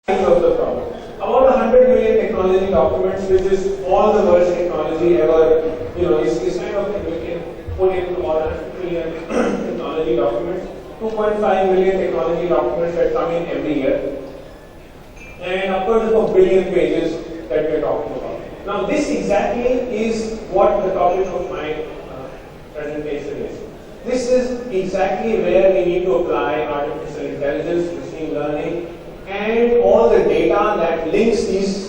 of the problem. About 100 million technology documents, which is all the world's technology ever, is kind of, we can put in about 100 million technology documents, 2.5 million technology documents that come in every year, and upwards of a billion pages that we are talking about. Now, this exactly is what the topic of my presentation is. This is exactly where we need to apply artificial intelligence, machine learning, and all the data that links these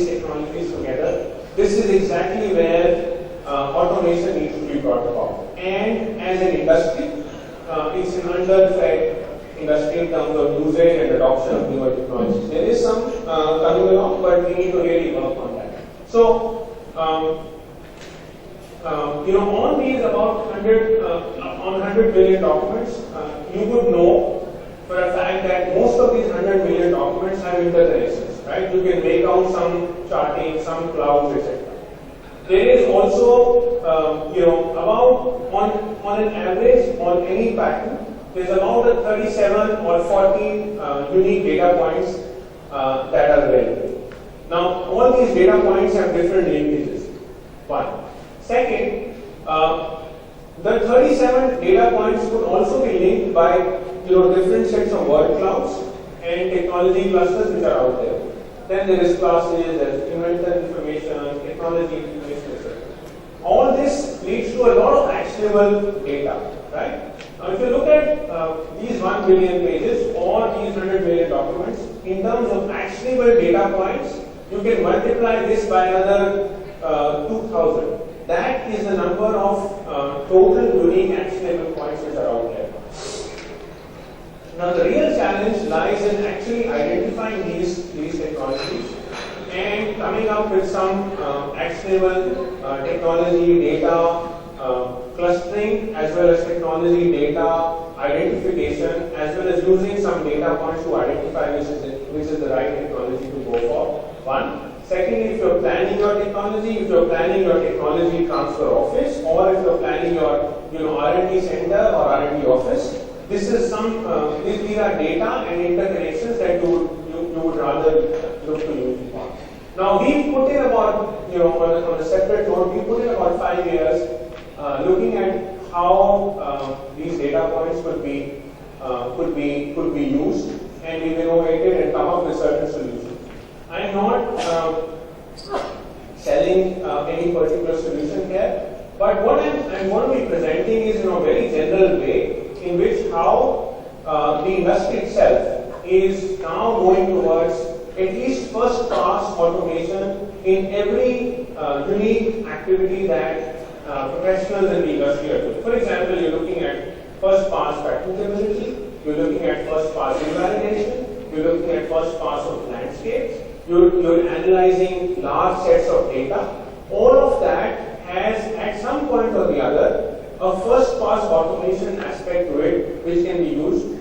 technologies together. This is exactly where automation needs to be brought about. And as an industry, it's an underfed industry in terms of usage and adoption of newer technologies. There is some coming along, but we need to really work on that. So, on these about 100 billion documents, you would know for a fact that most of these 100 million documents have interconnections, right? You can make out some charting, some clouds, etc. There is also, about on an average on any pattern, there's about 37 or 40 unique data points that are available. Now, all these data points have different linkages. One. Second, the 37 data points could also be linked by different sets of word clouds and technology clusters which are out there. Then there is classes, there's inventor information, technology information, etc. All this leads to a lot of actionable data, right? Now, if you look at these 1 billion pages or these 100 million documents, in terms of actionable data points, you can multiply this by another 2,000. That is the number of total unique actionable points which are out there. Now, the real challenge lies in actually identifying these technologies and coming up with some actionable technology data clustering, as well as technology data identification, as well as using some data points to identify which is the right technology to go for. One. Secondly, if you're planning your technology, transfer office, or if you're planning your R&D center or R&D office, this is some these are data and interconnections that you would rather look to use. Now, we put in about on a separate note, we put in about 5 years looking at how these data points could be used, and we've innovated and come up with certain solutions. I am not selling any particular solution here, but what I'm going to be presenting is in a very general way in which how the industry itself is now going towards at least first pass automation in every unique activity that professionals in the industry are doing. For example, you're looking at first pass patentability, you're looking at first pass invalidation, you're looking at first pass of landscapes, you're analyzing large sets of data. All of that has at some point or the other a first pass automation aspect to it which can be used.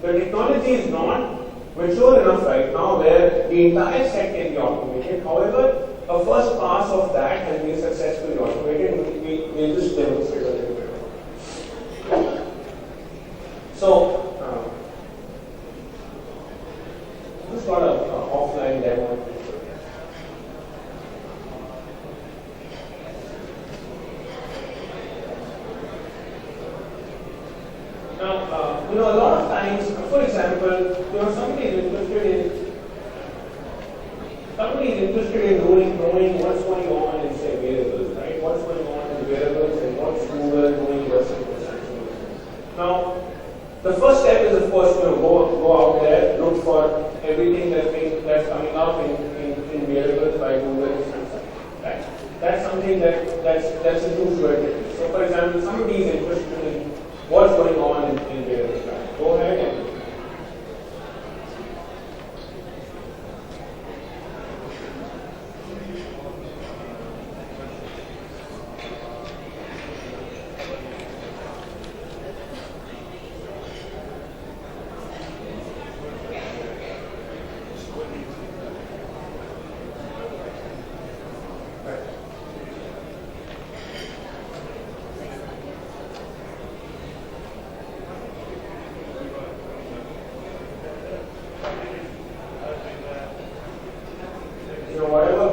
The technology is not mature enough right now where the entire set can be automated. However, a first pass of that has been successfully automated, and we'll just demonstrate a little bit. So, this is what an offline demo. Now, a lot of times, for example, somebody is interested in knowing what's going on in, say, variables, right? What's going on in variables and what's Google doing versus Now, the first step is, of course, go out there, look for everything that's coming up in variables by Google and Samsung, right? That's something that's a huge vertical. So, for example, somebody is interested in what's going on in variables, right? Go ahead and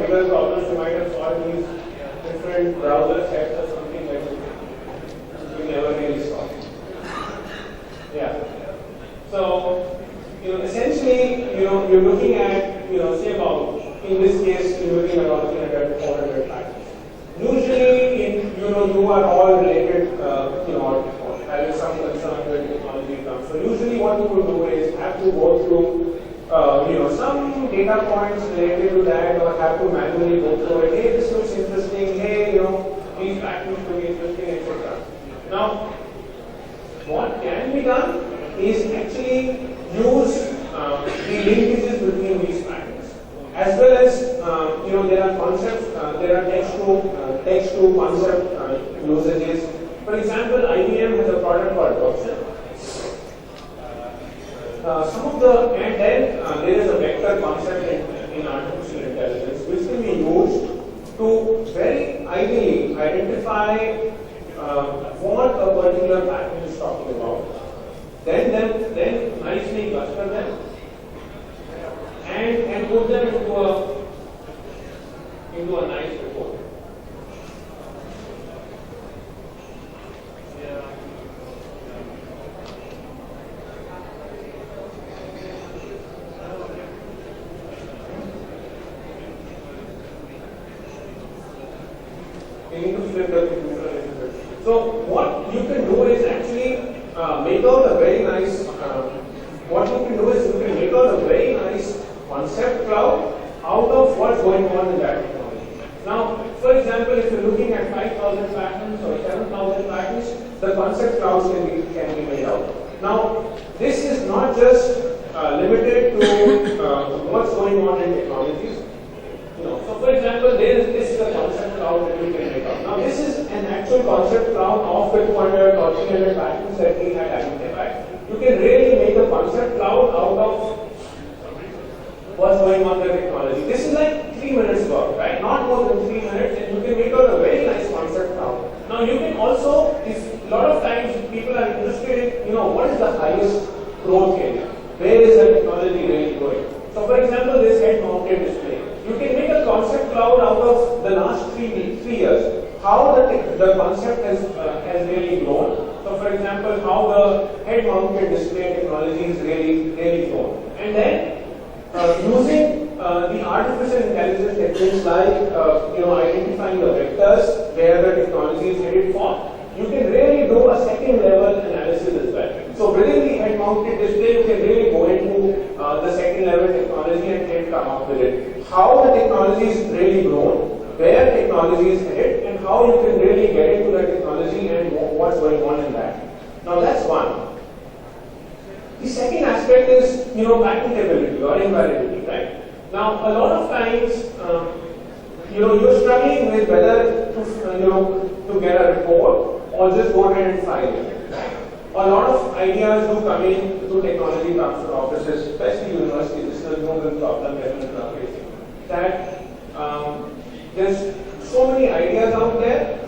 bigger problems you might have solved these different browser sets or something that you never really solve. Yeah. So, essentially, you're looking at, say about, in this case, you're looking at about 300, 400 patterns. Usually, you are all related, or having some concern when technology comes. So usually what you will do is have to go through, some data points related to that, or have to manually go through it. Hey, this looks interesting. Hey, these patterns look interesting, etc. Now, what can be done is actually use the linkages between these patterns, as well as there are concepts, there are text to concept usages. For example, IBM has a product called Watson. And then there is a vector concept in artificial intelligence which can be used to very ideally identify what a particular pattern is talking about. Then nicely cluster them and put them into a nice report. You need to flip the computer a little bit. So what you can do is actually make out a very nice. What you can do is you can make out a very nice concept cloud out of what's going on in that technology. Now, for example, if you're looking at 5,000 patterns or 7,000 patterns, the concept clouds can be made out. Now, this is not just limited to what's going on in technologies. So for example, this is a concept cloud that you can make out. Now this is an actual concept cloud of the 200 or 300 patterns that we had identified. You can really make a concept cloud out of what's going on in the technology. This is like 3 minutes work, right? Not more than 3 minutes, and you can make out a very nice concept cloud. Now you can also, a lot of times people are interested in, what is the highest growth area? Where is the technology really going? So for example, this head-mounted display. You can make a concept cloud out of the last 3 years. How the concept has really grown. So for example, how the head-mounted display technology is really grown. And then using the artificial intelligence techniques like identifying the vectors where the technology is headed for, you can really do a second level analysis as well. So within the head-mounted display, you can really go into the second level technology and come up with it. How the technology is really grown, where technology is headed, and how you can really get into the technology and what's going on in that. Now that's one. The second aspect is patentability or invalidity, right? Now a lot of times you're struggling with whether to get a report or just go ahead and file it. Right? A lot of ideas do come in to technology transfer offices, especially universities. This is a global problem everyone is facing. That there's so many ideas out there,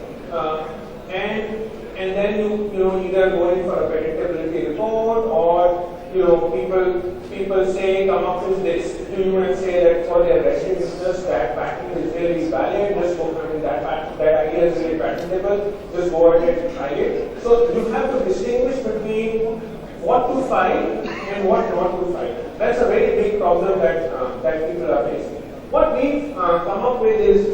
and then you either go in for a patentability report, or people come up with this to you and say that for their vested interest that patent is really valid. Just go, that idea is really patentable. Just go ahead and try it. So you have to distinguish between what to file and what not to file. That's a very big problem that people are facing. What we've come up with is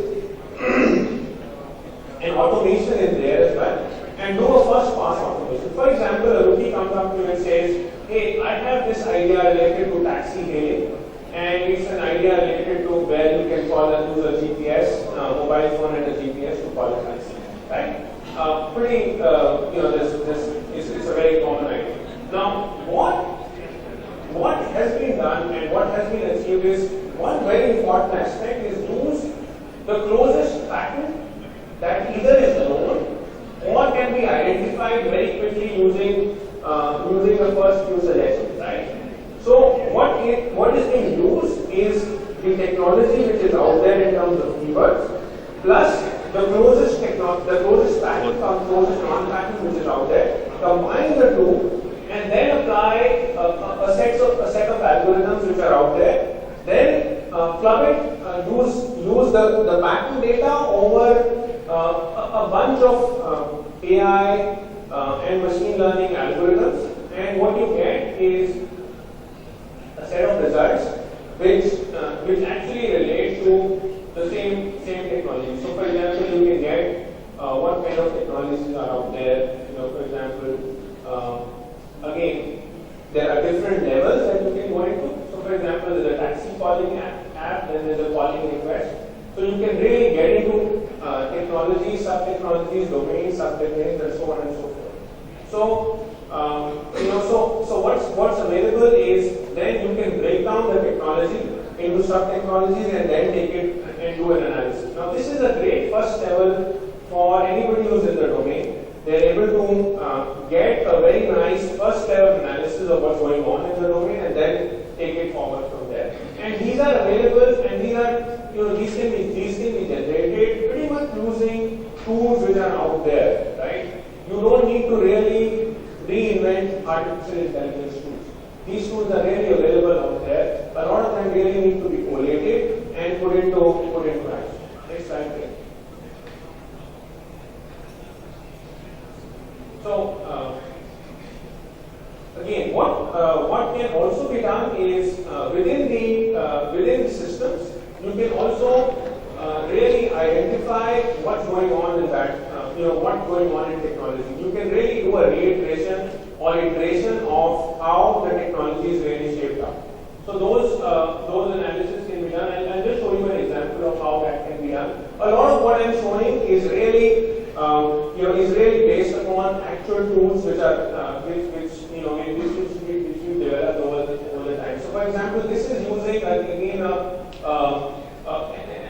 an automation is there as well, and do a first pass automation. For example, a rookie comes up to you and says, hey, I have this idea related to taxi hailing, and it's an idea related to where you can call and use a GPS, mobile phone and a GPS to call a taxi, right? It's a very common idea. Now, what has been done and what has been achieved is one very important aspect is use the closest pattern that either is known or can be identified very quickly using the first few suggestions, right? So what is being used is the technology which is out there in terms of keywords, plus the closest pattern, closest non-pattern which is out there, combine the two, and then apply a set of algorithms which are out there. Then club it, use the pattern data over a bunch of AI and machine learning algorithms, and what you get is a set of results which actually relate to the same technology. So, for example, you can get what kind of technologies are out there. For example, again, there are different levels that you can go into. So, for example, there's a taxi calling app, then there's a calling request. So, you can really get into technologies, sub-technologies, domains, sub-domains, and so on and so forth. So, so what's available is then you can break down the technology into sub-technologies and then take it and do an analysis. Now, this is a great first level for anybody who's in the domain. They're able to get a very nice first level analysis of what's going on in the domain and then take it forward from there. And these are available, and these can be generated pretty much using tools which are out there, right? You don't need to really reinvent artificial intelligence tools. These tools are really available out there. A lot of them really need to be collated and put into action. Next slide, please. So again, what can also be done is within the systems, you can also really identify what's going on in that, what's going on in technology. You can really do a reiteration or iteration of how the technology is really shaped up. So those analysis can be done. I'll just show you an example of how that can be done. A lot of what I'm showing is really based upon actual tools which are which we developed over the time. So, for example, this is using again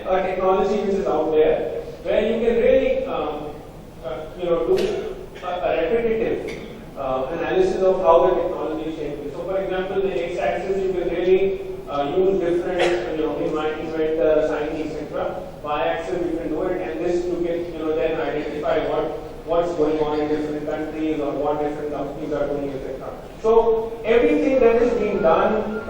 a technology which is out there where you can really do a repetitive analysis of how the technology is changing. So, for example, the x-axis you can really use different inventor, signing, etc. Y-axis you can do it, and this you can then identify what's going on in different countries or what different companies are doing, etc. So everything that is being done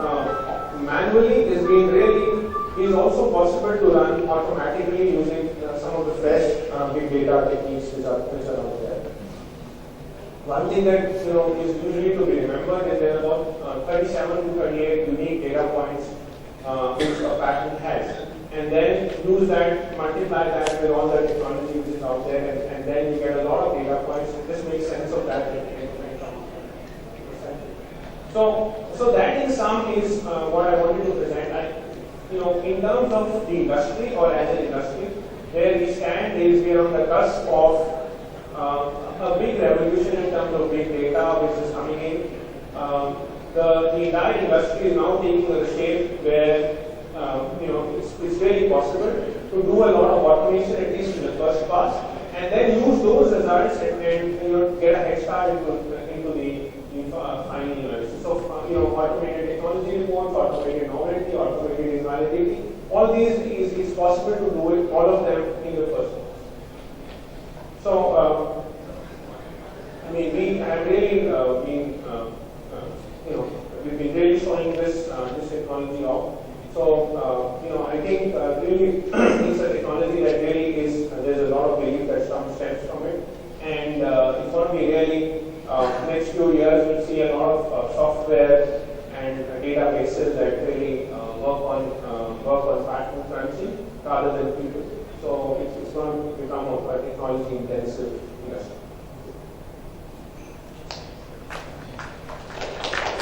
manually is also possible to run automatically using some of the fresh big data techniques which are out there. One thing that is usually to be remembered is there are about 37 to 38 unique data points which a pattern has, and then use that, multiply that with all the technology which is out there, and then you get a lot of data points. This makes sense of that. So that in sum is what I wanted to present. In terms of the industry or as an industry, where we stand is we are on the cusp of a big revolution in terms of big data which is coming in. The entire industry is now taking a shape where it's really possible to do a lot of automation, at least in the first pass, and then use those results and get a head start into the final analysis. So automated technology reports, automated novelty, automated invalidity, all these is possible to do it, all of them in the first pass. So we have really we've been really showing this technology off. So, I think really it's a technology that really is, there's a lot of belief that some stems from it. And it's going to be really, next few years, we'll see a lot of software and databases that really work on pattern crunching rather than people. So, it's going to become a technology intensive industry.